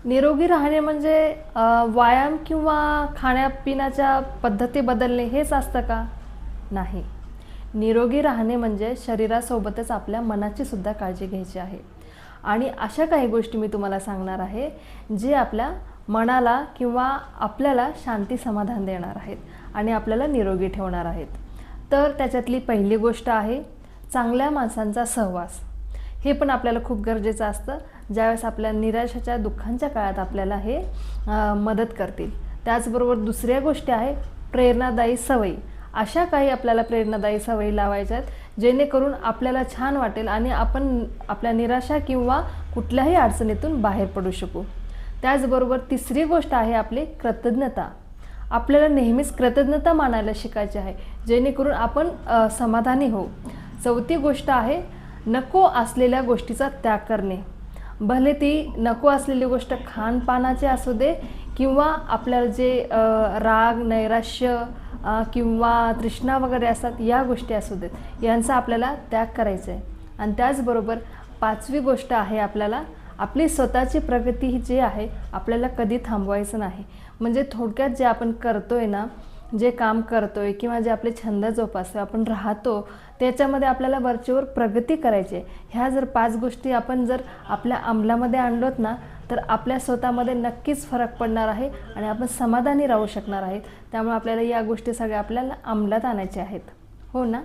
निरोगी राहणे म्हणजे व्यायाम किंवा खाण्यापिण्याच्या पद्धती बदलणे हेच असतं का? नाही. निरोगी राहणे म्हणजे शरीरासोबतच आपल्या मनाची सुद्धा काळजी घ्यायची आहे. आणि अशा काही गोष्टी मी तुम्हाला सांगणार आहे, जे आपल्या मनाला किंवा आपल्याला शांती समाधान देणार आहेत आणि आपल्याला निरोगी ठेवणार आहेत. तर त्याच्यातली पहिली गोष्ट आहे चांगल्या माणसांचा सहवास. हे पण आपल्याला खूप गरजेचं असतं. ज्यावेळेस आपल्या निराशेच्या दुःखांच्या काळात आपल्याला हे मदत करतील. त्याचबरोबर दुसऱ्या गोष्टी आहे प्रेरणादायी सवयी. अशा काही आपल्याला प्रेरणादायी सवयी लावायच्या आहेत जेणेकरून आपल्याला छान वाटेल आणि आपण आपल्या निराशा किंवा कुठल्याही अडचणीतून बाहेर पडू शकू. त्याचबरोबर तिसरी गोष्ट आहे आपली कृतज्ञता. आपल्याला नेहमीच कृतज्ञता मानायला शिकायची आहे जेणेकरून आपण समाधानी होऊ. चौथी गोष्ट आहे नको असलेल्या गोष्टीचा त्याग करणे. भले ती नको असलेली गोष्ट खानपानाची असू दे किंवा आपल्याला जे राग नैराश्य किंवा तृष्णा वगैरे असतात या गोष्टी असू देत, यांचा आपल्याला त्याग करायचा आहे. आणि त्याचबरोबर पाचवी गोष्ट आहे आपल्याला आपली स्वतःची प्रगती ही जी आहे आपल्याला कधी थांबवायचं नाही. म्हणजे थोडक्यात जे आपण करतोय ना, जे काम करतोय किंवा जे आपले छंद जोपासतो आपण राहतो त्याच्यामध्ये आपल्याला वरचेवर प्रगती करायची आहे. ह्या जर 5 गोष्टी आपण जर आपल्या अंमलामध्ये आणलोत ना, तर आपल्या स्वतःमध्ये नक्कीच फरक पडणार आहे आणि आपण समाधानी राहू शकणार आहेत. त्यामुळे आपल्याला या गोष्टी सगळ्या आपल्याला अंमलात आणायच्या आहेत. हो ना?